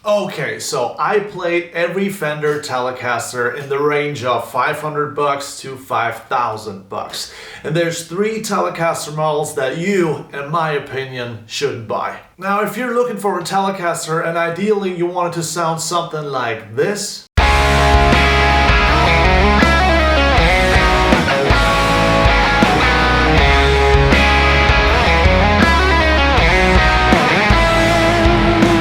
Okay, so I played every Fender Telecaster in the range of $500 to $5,000. And there's three Telecaster models that you, in my opinion, shouldn't buy. Now, if you're looking for a Telecaster and ideally you want it to sound something like this,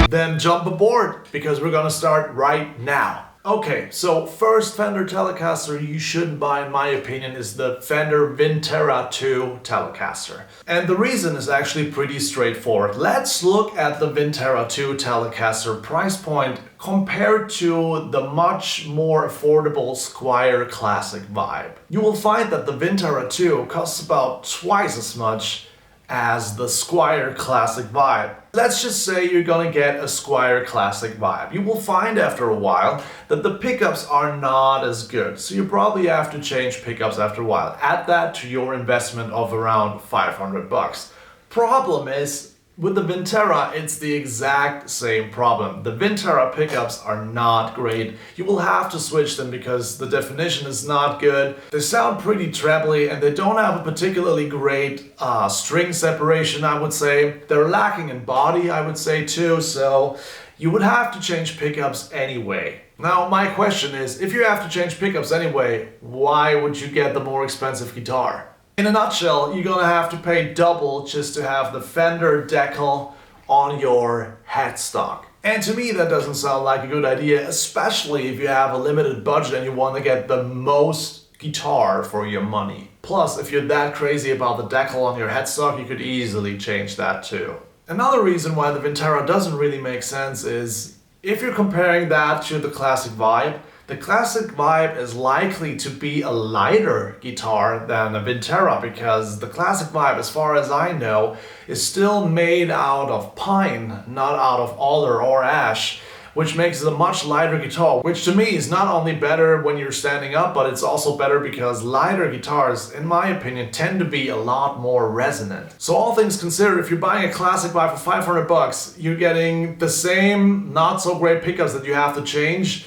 then jump aboard, because we're gonna start right now. Okay, so first Fender Telecaster you shouldn't buy, in my opinion, is the Fender Vintera II Telecaster. And the reason is actually pretty straightforward. Let's look at the Vintera II Telecaster price point compared to the much more affordable Squier Classic Vibe. You will find that the Vintera II costs about twice as much as the Squier Classic Vibe. Let's just say you're gonna get a Squier Classic Vibe. You will find after a while that the pickups are not as good, so you probably have to change pickups after a while. Add that to your investment of around $500. Problem is, with the Vintera, it's the exact same problem. The Vintera pickups are not great. You will have to switch them because the definition is not good. They sound pretty trebly and they don't have a particularly great string separation, I would say. They're lacking in body, I would say too, so you would have to change pickups anyway. Now, my question is, if you have to change pickups anyway, why would you get the more expensive guitar? In a nutshell, you're gonna have to pay double just to have the Fender decal on your headstock. And to me, that doesn't sound like a good idea, especially if you have a limited budget and you want to get the most guitar for your money. Plus, if you're that crazy about the decal on your headstock, you could easily change that too. Another reason why the Vintera doesn't really make sense is if you're comparing that to the Classic Vibe, the Classic Vibe is likely to be a lighter guitar than a Vintera because the Classic Vibe, as far as I know, is still made out of pine, not out of alder or ash, which makes it a much lighter guitar, which to me is not only better when you're standing up, but it's also better because lighter guitars, in my opinion, tend to be a lot more resonant. So all things considered, if you're buying a Classic Vibe for $500, you're getting the same not so great pickups that you have to change.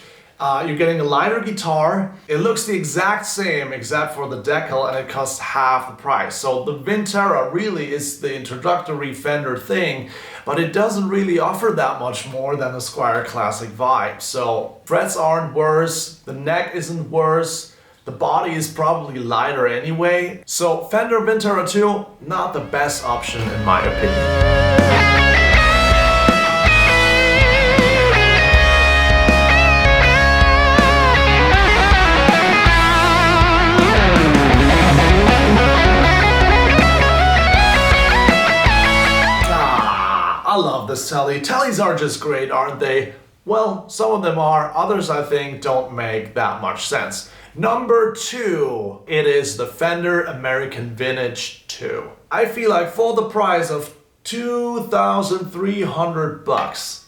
You're getting a lighter guitar. It looks the exact same except for the decal, and it costs half the price. So the Vintera really is the introductory Fender thing, but it doesn't really offer that much more than the Squier Classic Vibe. So frets aren't worse, the neck isn't worse, the body is probably lighter anyway. So Fender Vintera II, not the best option in my opinion. I love this Tele. Teles are just great, aren't they? Well, some of them are, others I think don't make that much sense. Number 2, it is the Fender American Vintage II. I feel like for the price of $2,300,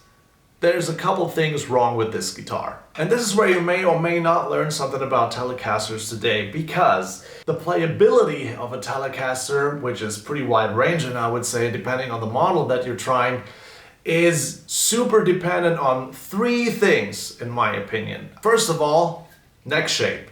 there's a couple things wrong with this guitar. And this is where you may or may not learn something about Telecasters today, because the playability of a Telecaster, which is pretty wide ranging, I would say, depending on the model that you're trying, is super dependent on three things, in my opinion. First of all, neck shape,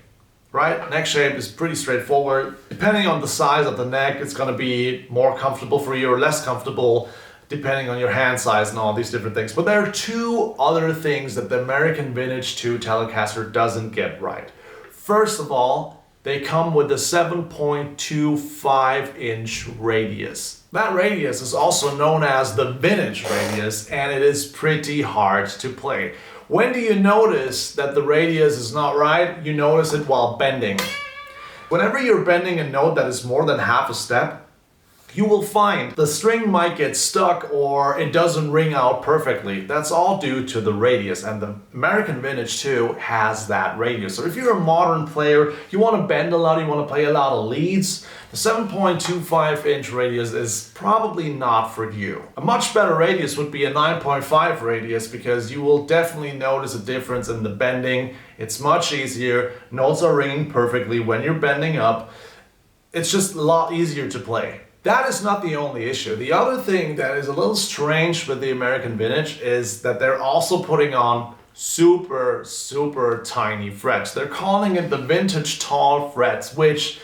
right? Neck shape is pretty straightforward. Depending on the size of the neck, it's gonna be more comfortable for you or less comfortable, depending on your hand size and all these different things. But there are two other things that the American Vintage II Telecaster doesn't get right. First of all, they come with a 7.25-inch radius. That radius is also known as the vintage radius, and it is pretty hard to play. When do you notice that the radius is not right? You notice it while bending. Whenever you're bending a note that is more than half a step, you will find the string might get stuck or it doesn't ring out perfectly. That's all due to the radius, and the American Vintage II has that radius. So if you're a modern player, you want to bend a lot, you want to play a lot of leads, the 7.25-inch radius is probably not for you. A much better radius would be a 9.5 radius, because you will definitely notice a difference in the bending. It's much easier, notes are ringing perfectly when you're bending up. It's just a lot easier to play. That is not the only issue. The other thing that is a little strange with the American Vintage is that they're also putting on super, super tiny frets. They're calling it the vintage tall frets, which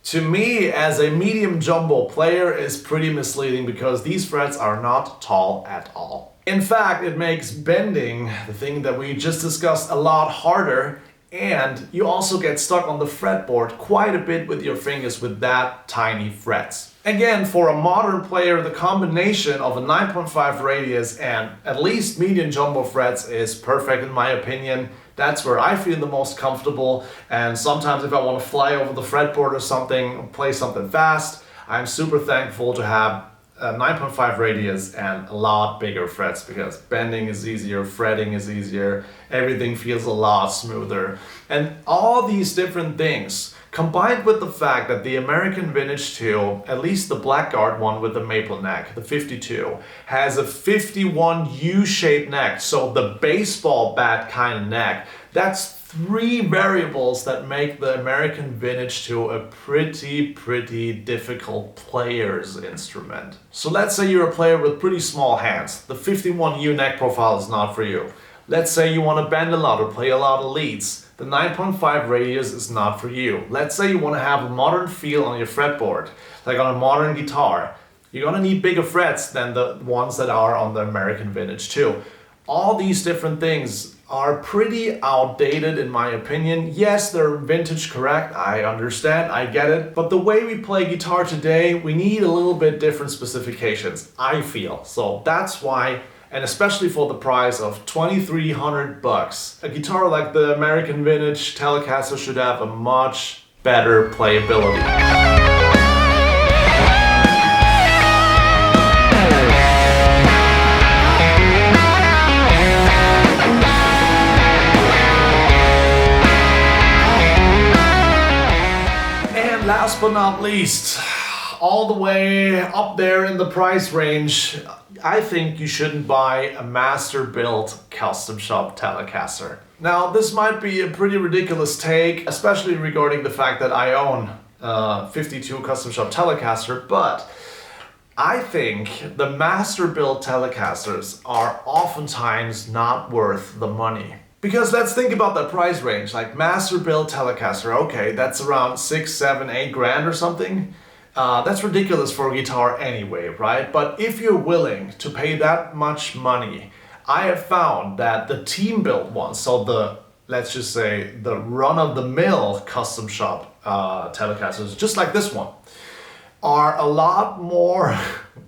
to me as a medium jumbo player is pretty misleading because these frets are not tall at all. In fact, it makes bending, the thing that we just discussed, a lot harder, and you also get stuck on the fretboard quite a bit with your fingers with that tiny frets. Again, for a modern player, the combination of a 9.5 radius and at least medium jumbo frets is perfect in my opinion. That's where I feel the most comfortable, and sometimes if I want to fly over the fretboard or something, play something fast, I'm super thankful to have a 9.5 radius and a lot bigger frets because bending is easier, fretting is easier, everything feels a lot smoother. And all these different things combined with the fact that the American Vintage 2, at least the Blackguard one with the maple neck, the 52, has a 51 U-shaped neck, so the baseball bat kind of neck. That's three variables that make the American Vintage 2 a pretty difficult player's instrument. So let's say you're a player with pretty small hands. The 51U neck profile is not for you. Let's say you want to bend a lot or play a lot of leads. The 9.5 radius is not for you. Let's say you want to have a modern feel on your fretboard, like on a modern guitar. You're gonna need bigger frets than the ones that are on the American Vintage 2. All these different things are pretty outdated in my opinion. Yes, they're vintage correct, I understand, I get it. But the way we play guitar today, we need a little bit different specifications, I feel. So that's why, and especially for the price of $2,300, a guitar like the American Vintage Telecaster should have a much better playability. Last but not least, all the way up there in the price range, I think you shouldn't buy a master-built Custom Shop Telecaster. Now, this might be a pretty ridiculous take, especially regarding the fact that I own a 52 Custom Shop Telecaster, but I think the master-built Telecasters are oftentimes not worth the money. Because let's think about that price range, like master built Telecaster, okay, that's around 6, 7, 8 grand or something. That's ridiculous for a guitar anyway, right? But if you're willing to pay that much money, I have found that the team built ones, so the, let's just say the run-of-the-mill Custom Shop Telecasters, just like this one, are a lot more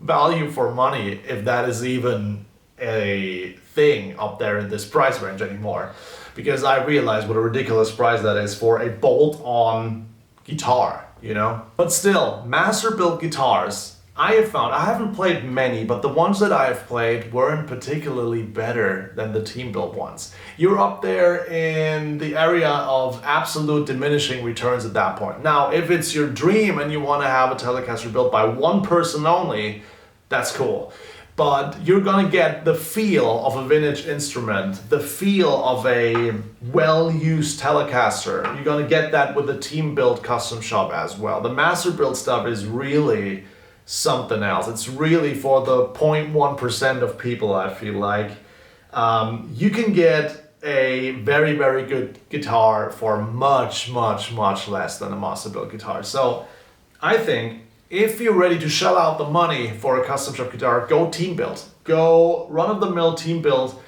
value for money, if that is even a thing up there in this price range anymore, because I realize what a ridiculous price that is for a bolt-on guitar, you know? But still, master-built guitars, I have found, I haven't played many, but the ones that I have played weren't particularly better than the team-built ones. You're up there in the area of absolute diminishing returns at that point. Now, if it's your dream and you want to have a Telecaster built by one person only, that's cool. But you're gonna get the feel of a vintage instrument, the feel of a well-used Telecaster. You're gonna get that with the team-built Custom Shop as well. The master-built stuff is really something else. It's really for the 0.1% of people, I feel like. You can get a very good guitar for much less than a master-built guitar. So I think if you're ready to shell out the money for a Custom Shop guitar, go team build. Go run-of-the-mill team build.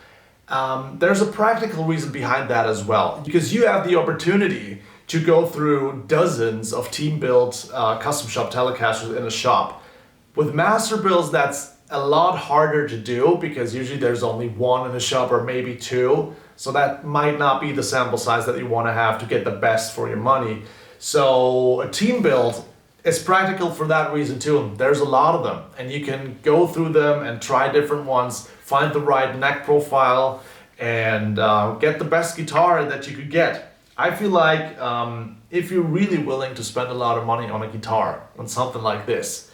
There's a practical reason behind that as well, because you have the opportunity to go through dozens of team built Custom Shop Telecasters in a shop. With master builds, that's a lot harder to do because usually there's only one in a shop or maybe two. So that might not be the sample size that you want to have to get the best for your money. So a team build, it's practical for that reason too. There's a lot of them and you can go through them and try different ones, find the right neck profile and get the best guitar that you could get. I feel like if you're really willing to spend a lot of money on a guitar, on something like this,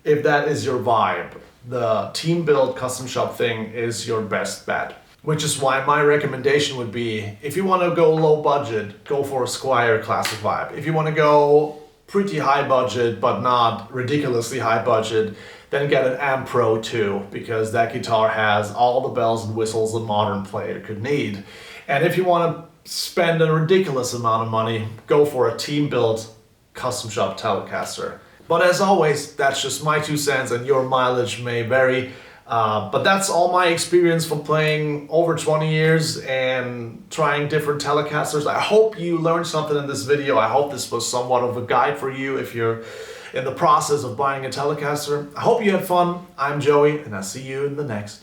if that is your vibe, the team build Custom Shop thing is your best bet. Which is why my recommendation would be, if you want to go low budget, go for a Squier Classic Vibe. If you want to go pretty high budget, but not ridiculously high budget, then get an Amp Pro 2, because that guitar has all the bells and whistles a modern player could need. And if you want to spend a ridiculous amount of money, go for a team-built Custom Shop Telecaster. But as always, that's just my 2 cents, and your mileage may vary. But that's all my experience from playing over 20 years and trying different Telecasters. I hope you learned something in this video. I hope this was somewhat of a guide for you if you're in the process of buying a Telecaster. I hope you had fun. I'm Joey, and I'll see you in the next.